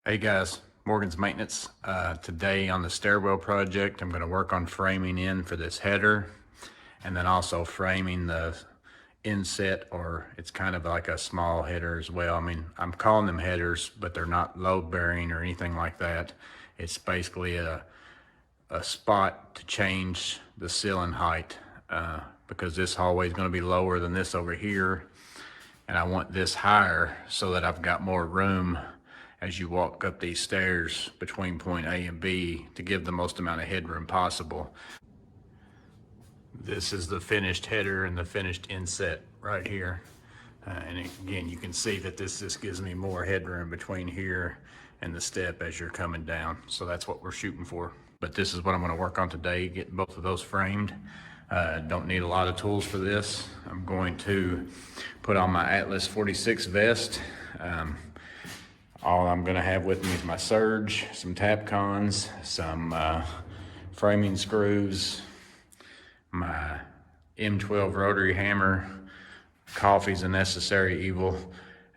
Hey guys, Morgan's Maintenance. Today on the stairwell project, I'm going to work on framing in for this header and then also framing the inset, or it's kind of like a small header as well. I mean, I'm calling them headers, but they're not load bearing or anything like that. It's basically a spot to change the ceiling height because this hallway is going to be lower than this over here. And I want this higher so that I've got more room as you walk up these stairs between point A and B to give the most amount of headroom possible. This is the finished header and the finished inset right here. And again, you can see that this just gives me more headroom between here and the step as you're coming down. So that's what we're shooting for. But this is what I'm going to work on today, get both of those framed. Don't need a lot of tools for this. I'm going to put on my Atlas 46 vest. All I'm going to have with me is my surge, some Tapcons, some framing screws, my M12 rotary hammer, coffee's a necessary evil,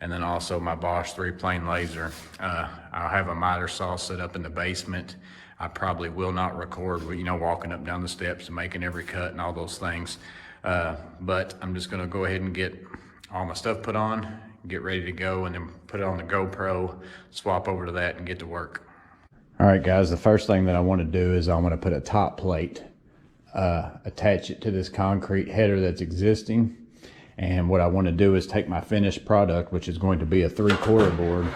and then also my Bosch 3-plane laser. I'll have a miter saw set up in the basement. I probably will not record, walking up down the steps and making every cut and all those things. But I'm just going to go ahead and get all my stuff put on, get ready to go, and then put it on the GoPro, swap over to that and get to work. All right guys, the first thing that I want to do is I want to put a top plate, attach it to this concrete header that's existing. And what I want to do is take my finished product, which is going to be a 3/4 board.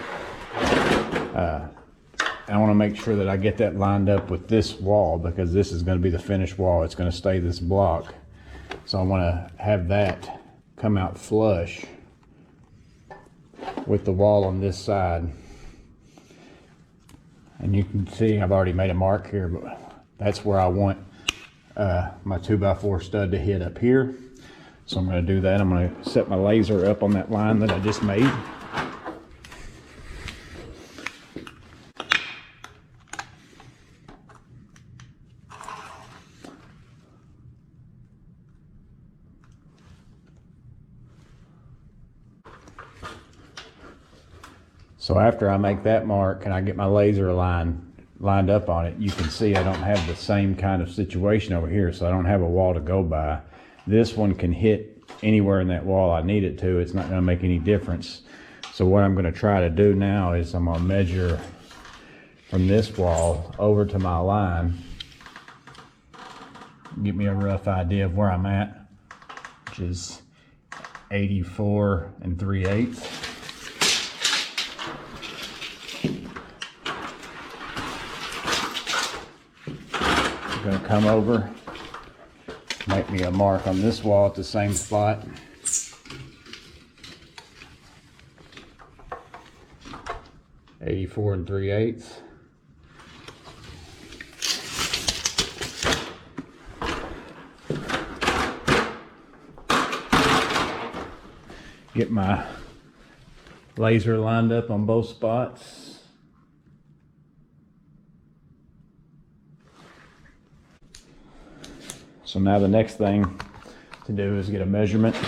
I want to make sure that I get that lined up with this wall, because this is going to be the finished wall. It's going to stay this block. So I want to have that come out flush with the wall on this side. And you can see I've already made a mark here, but that's where I want my 2x4 stud to hit up here. So I'm going to do that. I'm going to set my laser up on that line that I just made. So after I make that mark and I get my laser lined up on it, you can see I don't have the same kind of situation over here, so I don't have a wall to go by. This one can hit anywhere in that wall I need it to. It's not going to make any difference. So what I'm going to try to do now is I'm going to measure from this wall over to my line, get me a rough idea of where I'm at, which is 84 3/8. I'm going to come over, make me a mark on this wall at the same spot. (84 3/8). Get my laser lined up on both spots. So now the next thing to do is get a measurement of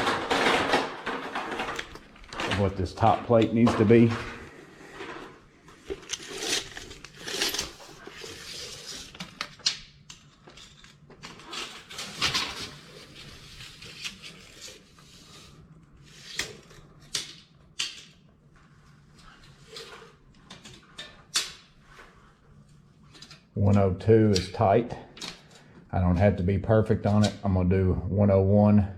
what this top plate needs to be. .102 is tight. I don't have to be perfect on it. I'm going to do 101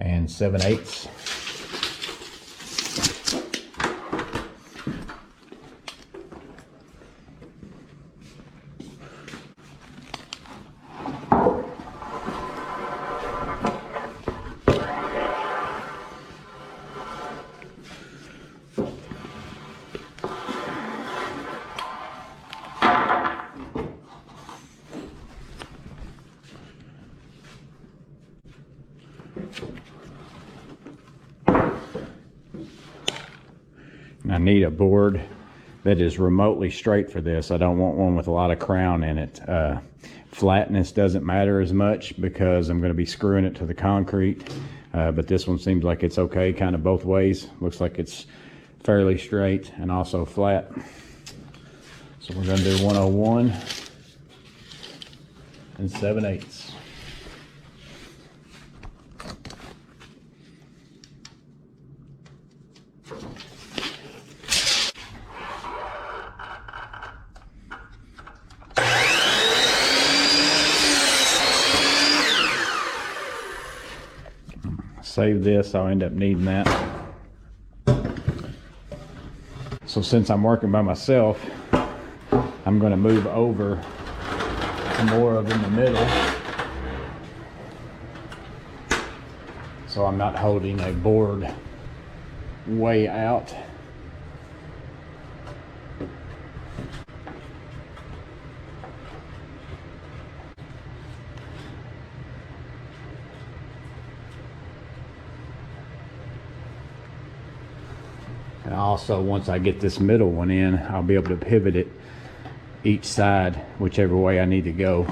7/8. I need a board that is remotely straight for this. I don't want one with a lot of crown in it. Flatness doesn't matter as much because I'm going to be screwing it to the concrete, but this one seems like it's okay kind of both ways. Looks like it's fairly straight and also flat. So we're gonna do 101 and 7/8. Save this, I'll end up needing that. So since I'm working by myself, I'm going to move over to more of in the middle, so I'm not holding a board way out. And also, once I get this middle one in, I'll be able to pivot it each side, whichever way I need to go.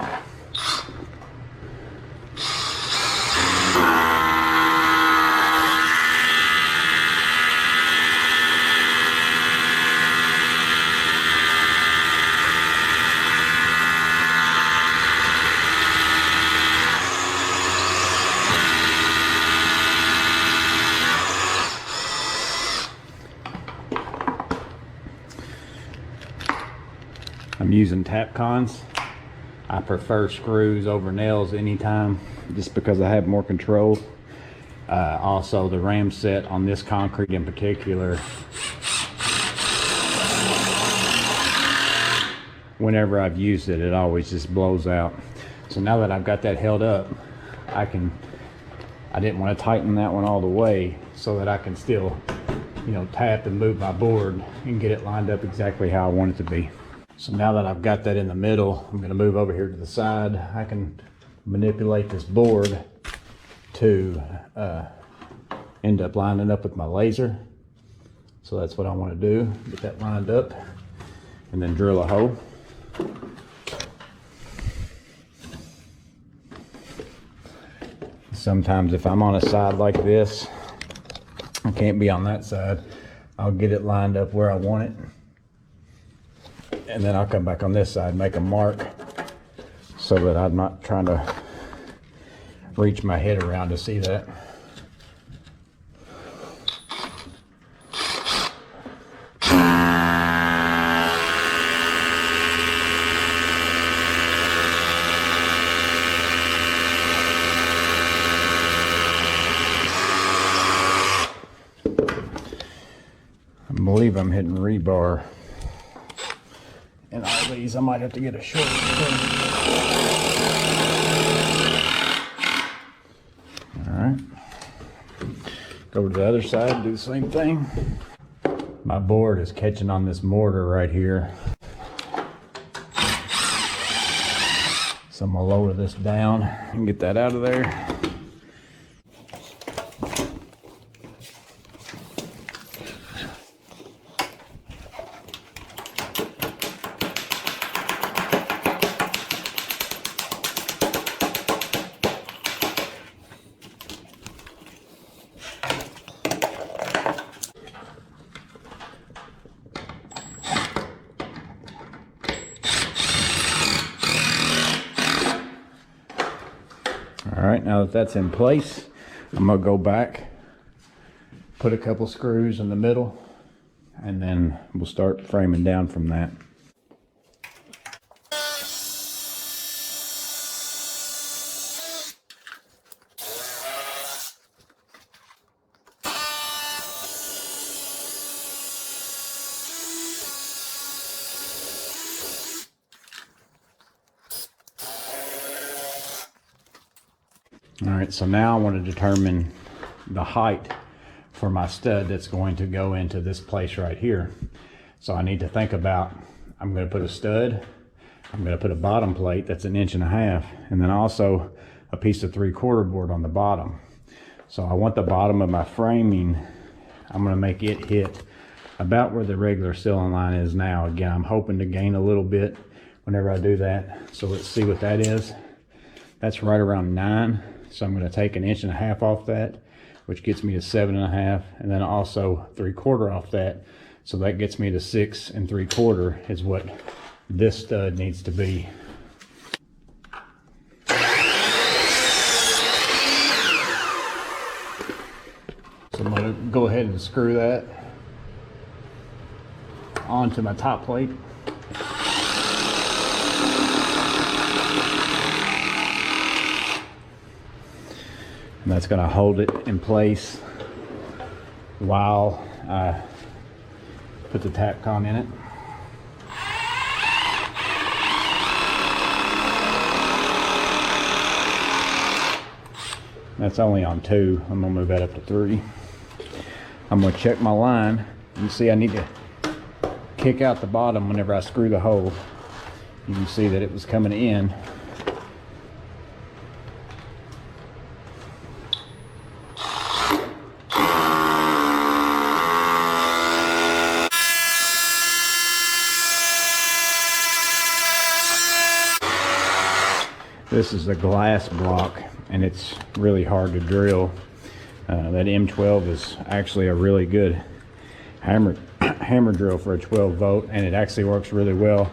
I'm using tap cons. I prefer screws over nails anytime, just because I have more control. Also, the ram set on this concrete in particular, whenever I've used it, it always just blows out. So now that I've got that held up, I didn't want to tighten that one all the way, so that I can still, tap and move my board and get it lined up exactly how I want it to be. So now that I've got that in the middle, I'm going to move over here to the side. I can manipulate this board to end up lining up with my laser. So that's what I want to do, get that lined up and then drill a hole. Sometimes if I'm on a side like this, I can't be on that side. I'll get it lined up where I want it. And then I'll come back on this side, make a mark so that I'm not trying to reach my head around to see that. I believe I'm hitting rebar. And all these, I might have to get a short one. All right. Go to the other side, do the same thing. My board is catching on this mortar right here. So I'm gonna lower this down and get that out of there. All right, now that that's in place, I'm gonna go back, put a couple screws in the middle, and then we'll start framing down from that. All right, so now I want to determine the height for my stud that's going to go into this place right here. So I need to think about, I'm going to put a stud, I'm going to put a bottom plate that's 1.5 inches, and then also a piece of 3/4 board on the bottom. So I want the bottom of my framing, I'm going to make it hit about where the regular ceiling line is now. Again, I'm hoping to gain a little bit whenever I do that. So let's see what that is. That's right around 9. So I'm going to take 1.5 inches off that, which gets me to 7.5, and then also 3/4 off that. So that gets me to 6 3/4 is what this stud needs to be. So I'm going to go ahead and screw that onto my top plate. And that's going to hold it in place while I put the Tapcon in it. That's only on 2. I'm going to move that up to 3. I'm going to check my line. You see I need to kick out the bottom whenever I screw the hole. You can see that it was coming in. This is a glass block and it's really hard to drill. That M12 is actually a really good hammer drill for a 12 volt, and it actually works really well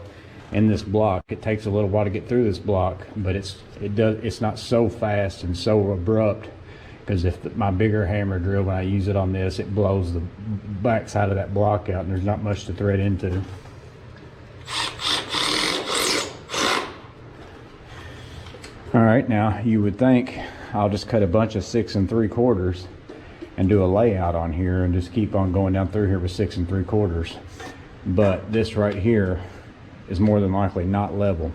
in this block. It takes a little while to get through this block, but it's not so fast and so abrupt, because if my bigger hammer drill, when I use it on this, it blows the back side of that block out and there's not much to thread into. All right, now you would think I'll just cut a bunch of 6 3/4 and do a layout on here and just keep on going down through here with 6 3/4. But this right here is more than likely not level.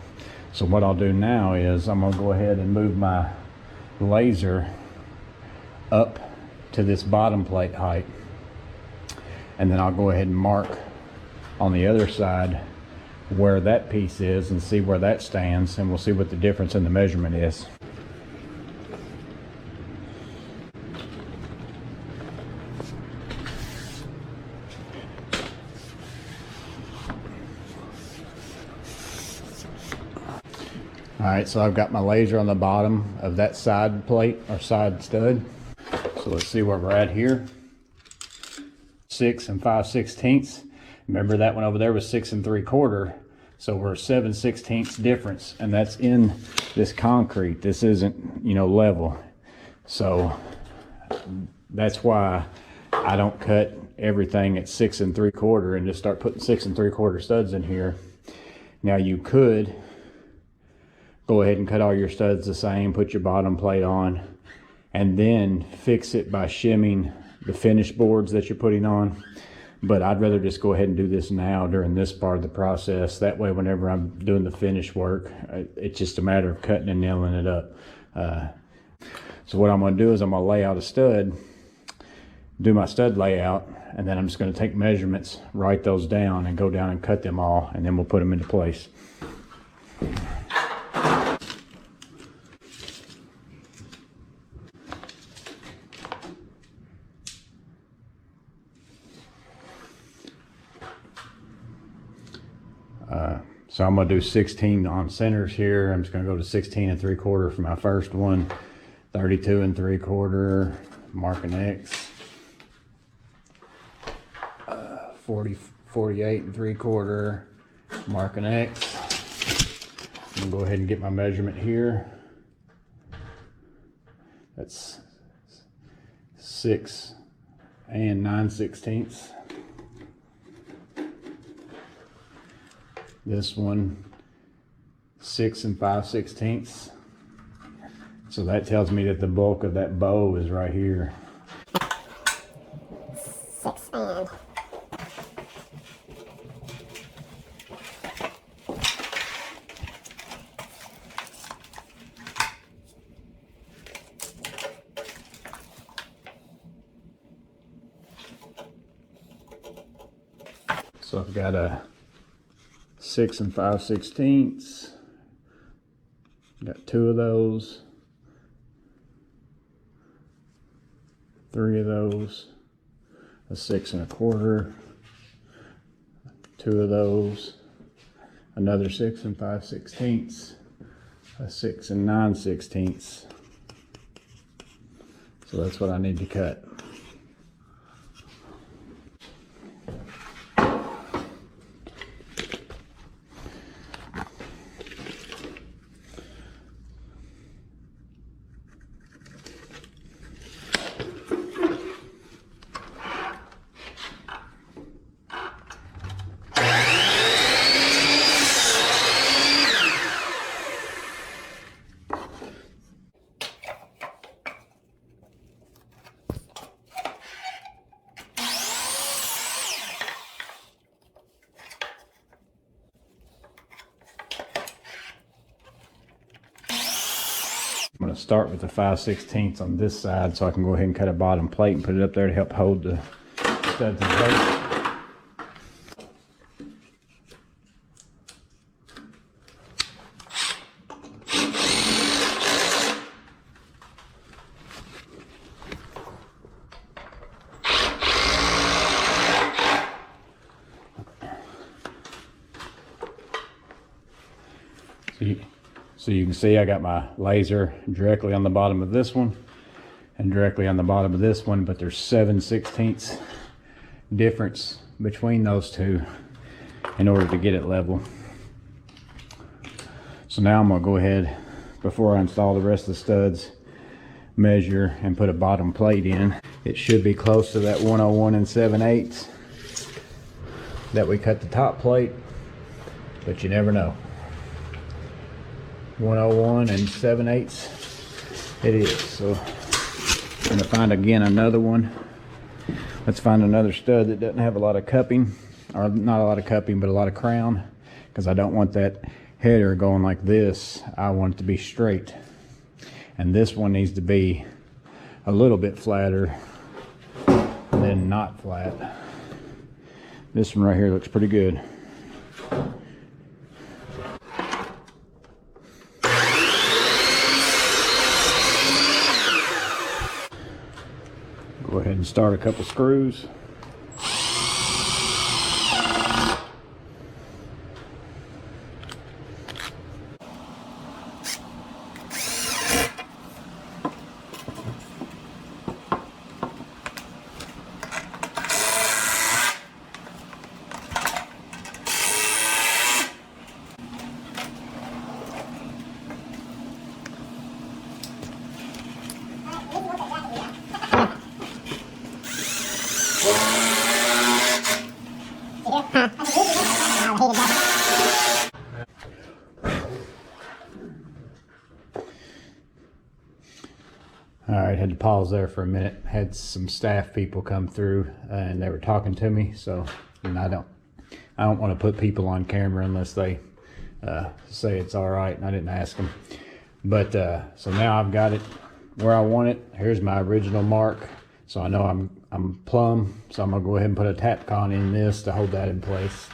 So what I'll do now is I'm gonna go ahead and move my laser up to this bottom plate height. And then I'll go ahead and mark on the other side where that piece is and see where that stands, and we'll see what the difference in the measurement is. All right, so I've got my laser on the bottom of that side plate or side stud. So let's see where we're at here. 6 5/16. Remember that one over there was 6 3/4. So we're 7/16 difference, and that's in this concrete. This isn't, level. So that's why I don't cut everything at 6 3/4 and just start putting 6 3/4 studs in here. Now you could go ahead and cut all your studs the same, put your bottom plate on, and then fix it by shimming the finish boards that you're putting on. But I'd rather just go ahead and do this now during this part of the process. That way, whenever I'm doing the finish work, it's just a matter of cutting and nailing it up. So what I'm going to do is I'm going to lay out a stud, do my stud layout, and then I'm just going to take measurements, write those down, and go down and cut them all, and then we'll put them into place. So I'm going to do 16 on centers here. I'm just going to go to 16 3/4 for my first one, 32 3/4, mark an X, 48 3/4, mark an X. I'm going to go ahead and get my measurement here. That's 6 9/16. This one, 6 5/16. So that tells me that the bulk of that bow is right here. 6 and. So I've got a 6 5/16. Got 2 of those, 3 of those, a 6 1/4, 2 of those, another 6 5/16, a 6 9/16. So that's what I need to cut. start with the 5/16 on this side so I can go ahead and cut a bottom plate and put it up there to help hold the studs in place. So you can see I got my laser directly on the bottom of this one and directly on the bottom of this one, but there's 7/16 difference between those two in order to get it level. So now I'm gonna go ahead, before I install the rest of the studs, measure and put a bottom plate in. It should be close to that 101 7/8 that we cut the top plate, but you never know. 101 7/8 it is. So I'm gonna find again another one. Let's find another stud that doesn't have a lot of cupping, or not a lot of cupping but a lot of crown, because I don't want that header going like this. I want it to be straight, and this one needs to be a little bit flatter than not flat. This one right here looks pretty good. Go ahead and start a couple screws. All right, had to pause there for a minute. Had some staff people come through and they were talking to me, so I don't want to put people on camera unless they say it's all right, and I didn't ask them. But so now I've got it where I want it. Here's my original mark, so I know I'm plumb. So I'm gonna go ahead and put a Tapcon in this to hold that in place.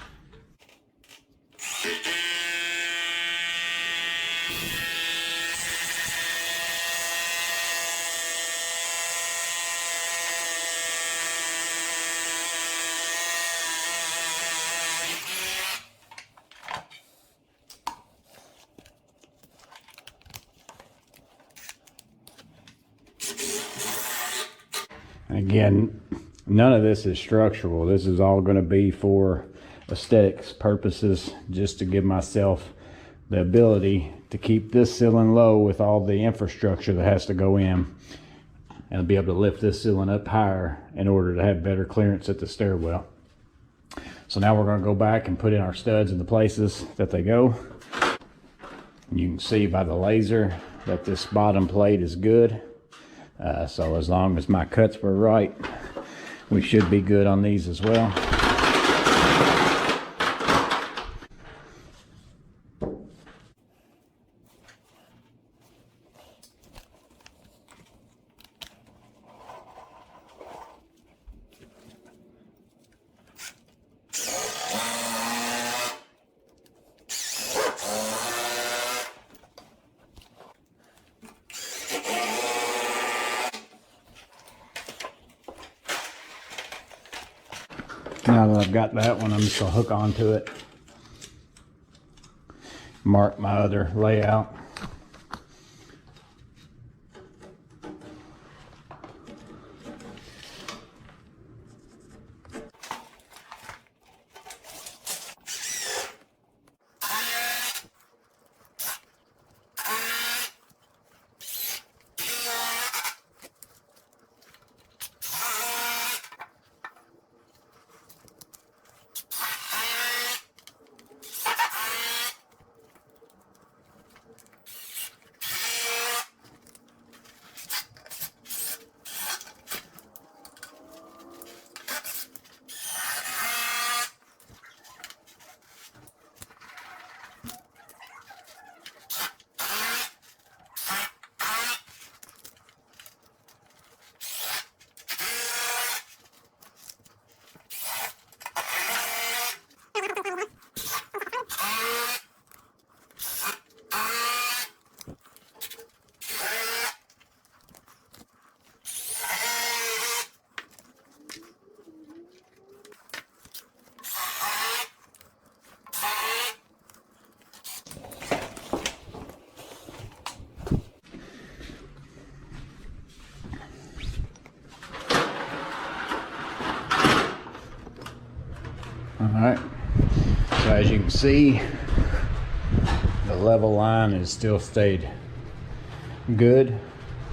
And again, none of this is structural. This is all going to be for aesthetics purposes, just to give myself the ability to keep this ceiling low with all the infrastructure that has to go in, and be able to lift this ceiling up higher in order to have better clearance at the stairwell. So now we're going to go back and put in our studs in the places that they go. You can see by the laser that this bottom plate is good. So as long as my cuts were right, we should be good on these as well. Now that I've got that one, I'm just gonna hook onto it, mark my other layout. All right, so as you can see, the level line is still stayed good,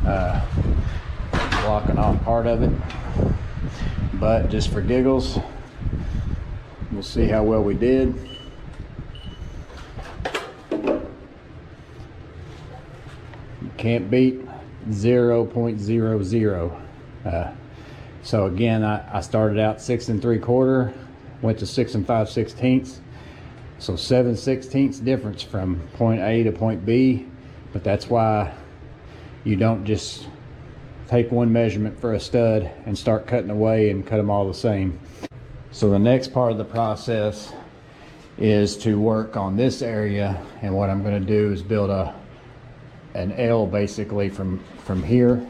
blocking off part of it, but just for giggles, we'll see how well we did. You can't beat 0.00. So again, I started out 6 3/4, went to 6 5/16. So 7/16 difference from point A to point B, but that's why you don't just take one measurement for a stud and start cutting away and cut them all the same. So the next part of the process is to work on this area, and what I'm going to do is build an L basically from here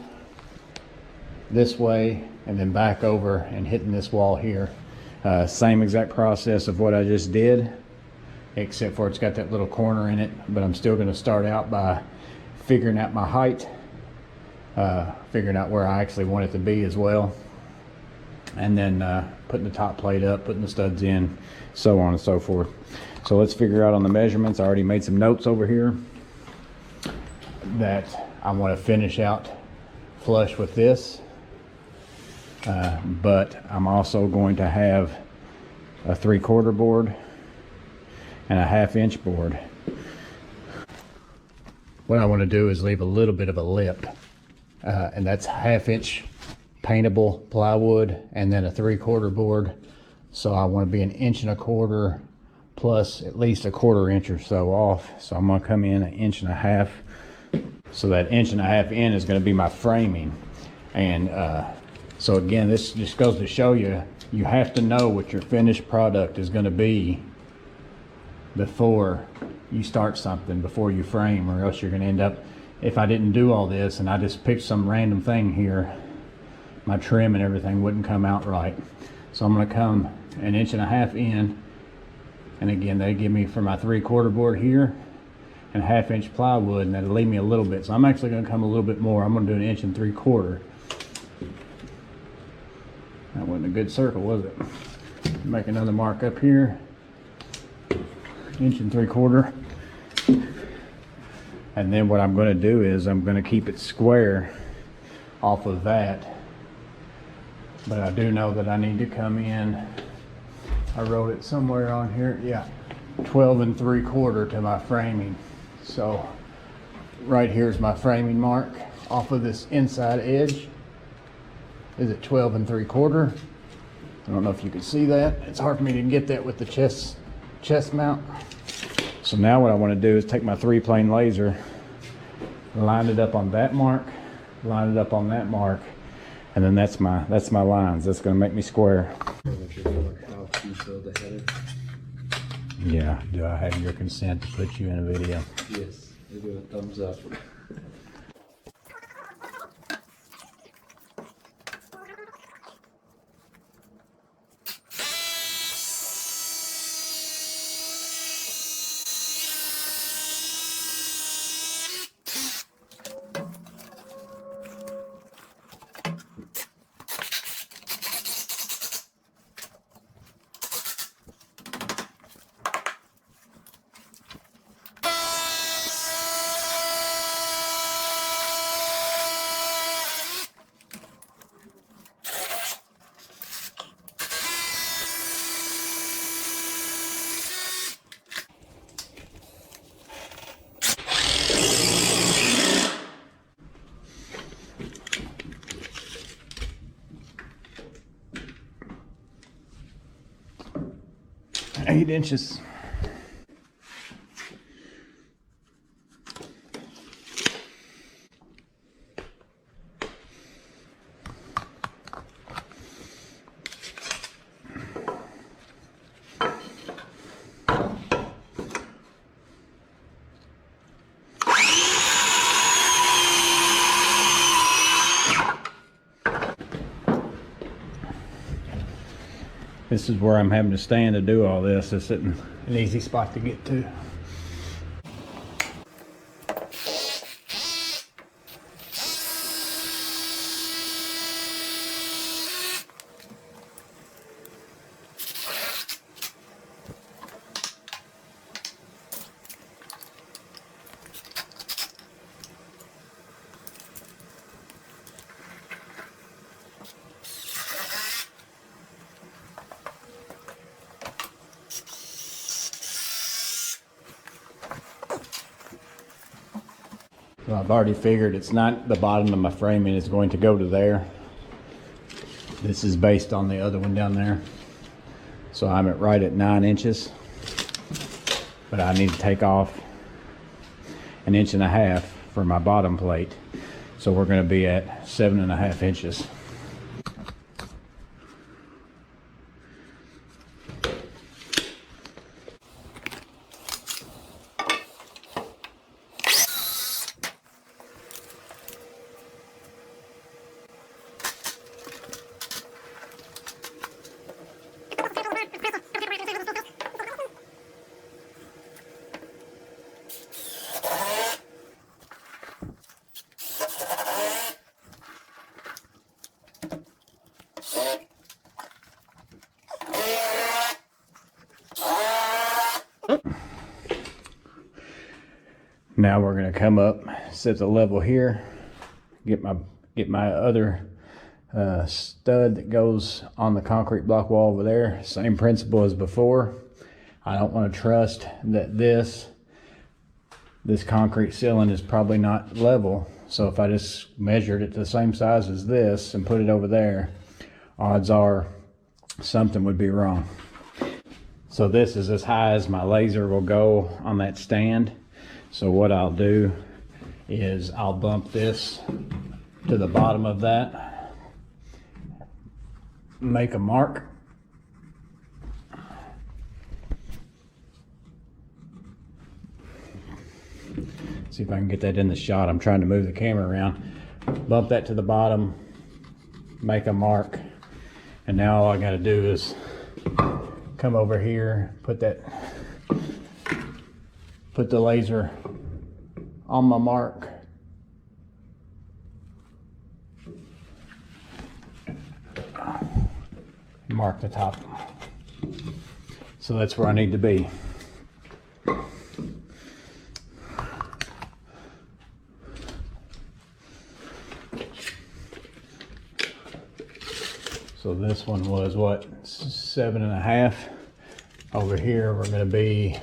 this way and then back over and hitting this wall here. Same exact process of what I just did, except for it's got that little corner in it, but I'm still going to start out by figuring out my height, figuring out where I actually want it to be as well, and then putting the top plate up, putting the studs in, so on and so forth. So let's figure out on the measurements. I already made some notes over here that I want to finish out flush with this, but I'm also going to have a 3/4 board and a 1/2 inch board. What I want to do is leave a little bit of a lip, and that's 1/2 inch paintable plywood and then a 3/4 board. So I want to be 1.25 inches plus at least 1/4 inch or so off. So I'm going to come in 1.5 inches. So that 1.5 inches in is going to be my framing. And so again, this just goes to show you, you have to know what your finished product is going to be before you start something, before you frame, or else you're going to end up, if I didn't do all this and I just picked some random thing here, my trim and everything wouldn't come out right. So I'm going to come 1.5 inches in, and again, they give me for my 3/4 board here and 1/2 inch plywood, and that'll leave me a little bit. So I'm actually going to come a little bit more. I'm going to do 1 3/4 inches. That wasn't a good circle, was it? Make another mark up here, 1 3/4 inches. And then what I'm going to do is I'm going to keep it square off of that. But I do know that I need to come in, I wrote it somewhere on here, yeah, 12 3/4 to my framing. So right here's my framing mark off of this inside edge. Is it 12 3/4? I don't know if you can see that. It's hard for me to get that with the chest mount. So now what I want to do is take my 3-plane laser, line it up on that mark, line it up on that mark, and then that's my lines. That's going to make me square. Yeah, do I have your consent to put you in a video? Yes, I give a thumbs up. Eight inches. This is where I'm having to stand to do all this. This isn't an easy spot to get to. Well, I've already figured it's not the bottom of my framing is going to go to there. This is based on the other one down there. So I'm right at 9 inches, but I need to take off 1.5 inches for my bottom plate. So we're going to be at 7.5 inches. Now we're going to come up, set the level here, get my other stud that goes on the concrete block wall over there. Same principle as before. I don't want to trust that this concrete ceiling is probably not level. So if I just measured it the same size as this and put it over there, odds are something would be wrong. So this is as high as my laser will go on that stand. So what I'll do is I'll bump this to the bottom of that, make a mark, see if I can get that in the shot. I'm trying to move the camera around. Bump that to the bottom, make a mark, and now all I got to do is come over here, put the laser on my mark. Mark the top. So that's where I need to be. So this one was what, 7.5. Over here we're going to be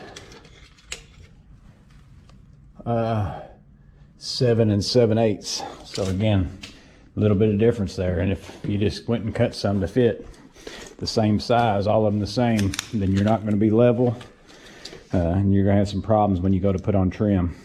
7 7/8. So again, a little bit of difference there. And if you just went and cut some to fit the same size, all of them the same, then you're not going to be level, and you're going to have some problems when you go to put on trim.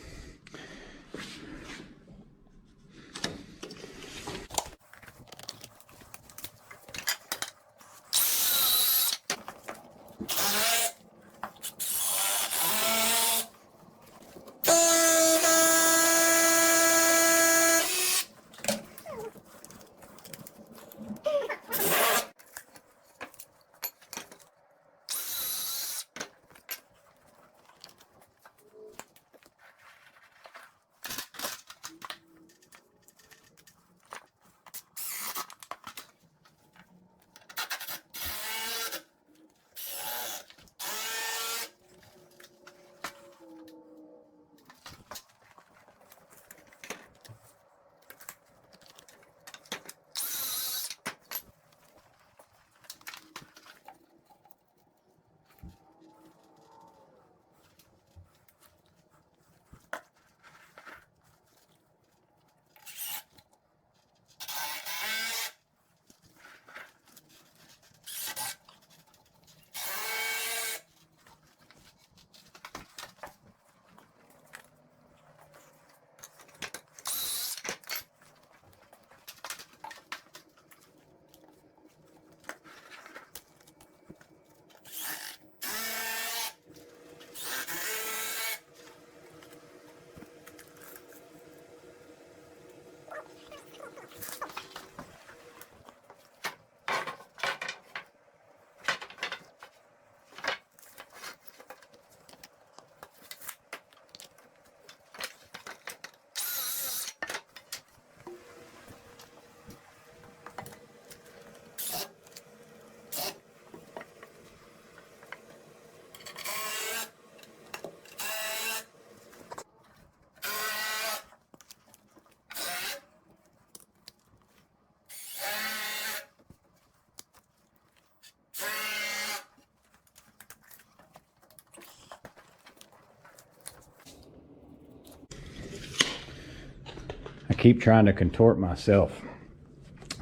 keep trying to contort myself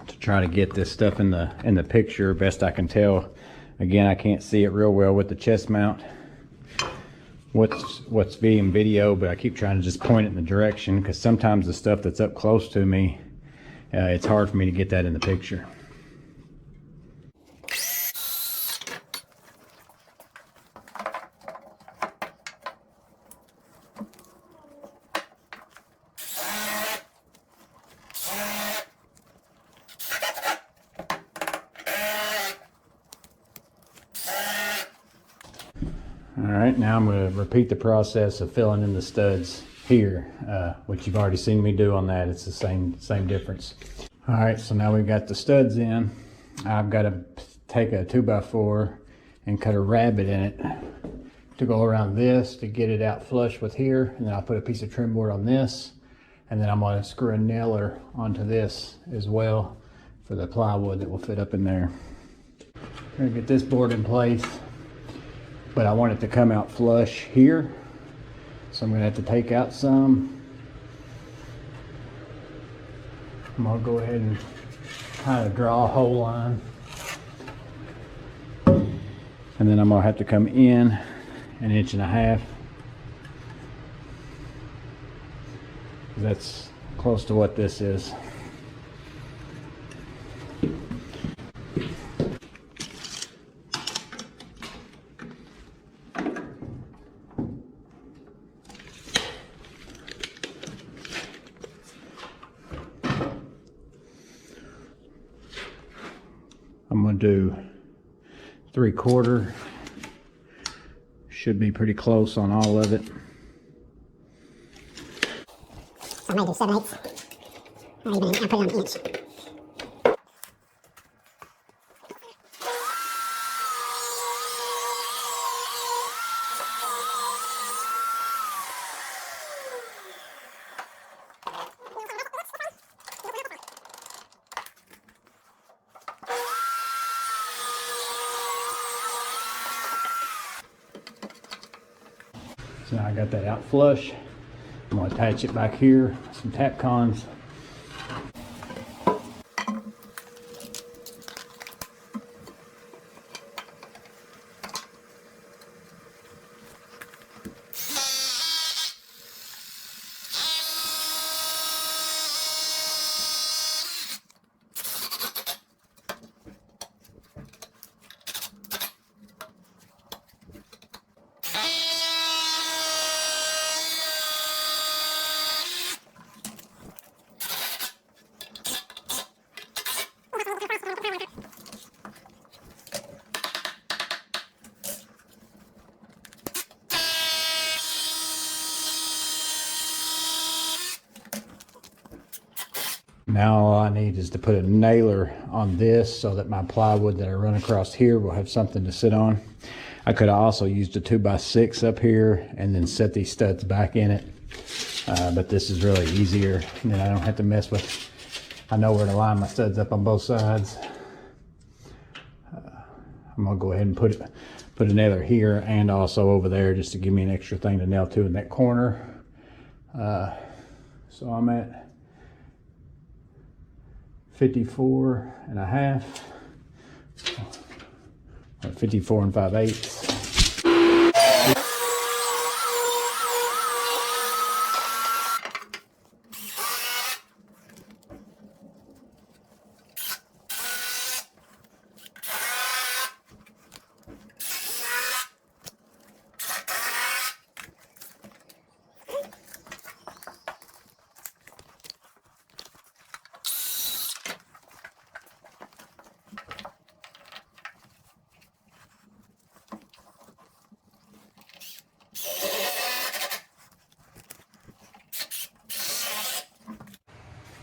to try to get this stuff in the picture best I can tell. Again, I can't see it real well with the chest mount, what's being video, but I keep trying to just point it in the direction, because sometimes the stuff that's up close to me, it's hard for me to get that in the picture. Alright, now I'm going to repeat the process of filling in the studs here, which you've already seen me do on that. It's the same difference. Alright, so now we've got the studs in. I've got to take a 2x4 and cut a rabbet in it to go around this to get it out flush with here, and then I'll put a piece of trim board on this, and then I'm going to screw a nailer onto this as well for the plywood that will fit up in there. I'm going to get this board in place, but I want it to come out flush here, so I'm going to have to take out some. I'm going to go ahead and kind of draw a hole line, and then I'm going to have to come in 1.5 inches. That's close to what this is. I'm going to do 3/4. Should be pretty close on all of it. So I might do 7/8, or even I'll put it on 1 inch. So now I got that out flush. I'm going to attach it back here, some tap cons. Now all I need is to put a nailer on this so that my plywood that I run across here will have something to sit on. I could have also used a 2x6 up here and then set these studs back in it. But this is really easier, and then I don't have to mess with, I know where to line my studs up on both sides. I'm gonna go ahead and put a nailer here and also over there just to give me an extra thing to nail to in that corner. So I'm at 54.5, 54 5/8.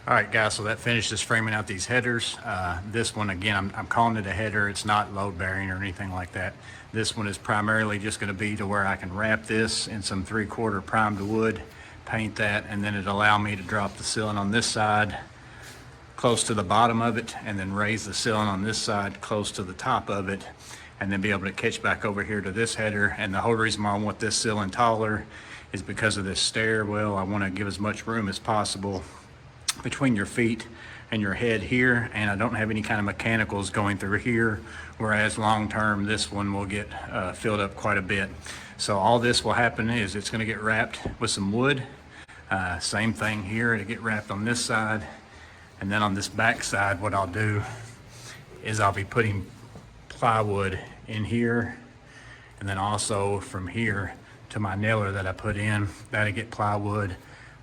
All right, guys, so that finishes framing out these headers. This one, again, I'm calling it a header. It's not load bearing or anything like that. This one is primarily just going to be to where I can wrap this in some 3/4 primed wood, paint that, and then it'll allow me to drop the ceiling on this side close to the bottom of it, and then raise the ceiling on this side close to the top of it, and then be able to catch back over here to this header. And the whole reason why I want this ceiling taller is because of this stairwell. I want to give as much room as possible between your feet and your head here, and I don't have any kind of mechanicals going through here, whereas long term this one will get filled up quite a bit. So all this will happen is it's going to get wrapped with some wood. Same thing here, it'll get wrapped on this side, and then on this back side what I'll do is I'll be putting plywood in here, and then also from here to my nailer that I put in, that'll get plywood,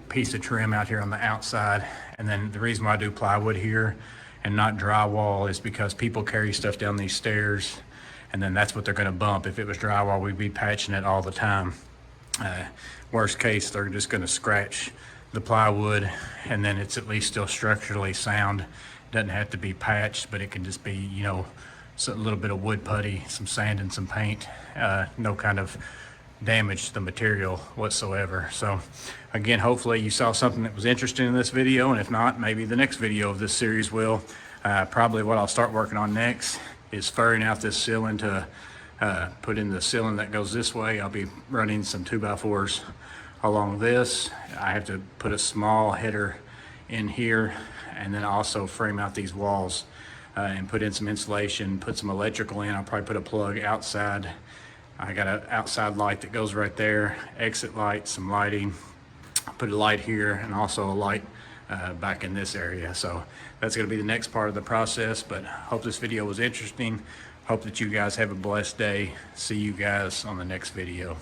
piece of trim out here on the outside. And then the reason why I do plywood here and not drywall is because people carry stuff down these stairs, and then that's what they're going to bump. If it was drywall, we'd be patching it all the time. Worst case, they're just going to scratch the plywood, and then it's at least still structurally sound. Doesn't have to be patched, but it can just be, you know, a little bit of wood putty, some sand and some paint, no kind of damage to the material whatsoever. So again, hopefully you saw something that was interesting in this video, and if not, maybe the next video of this series will. Probably what I'll start working on next is furring out this ceiling to put in the ceiling that goes this way. I'll be running some 2x4s along this. I have to put a small header in here, and then also frame out these walls and put in some insulation, put some electrical in. I'll probably put a plug outside. I got an outside light that goes right there, exit light, some lighting. I'll put a light here and also a light back in this area. So that's going to be the next part of the process, but hope this video was interesting. Hope that you guys have a blessed day. See you guys on the next video.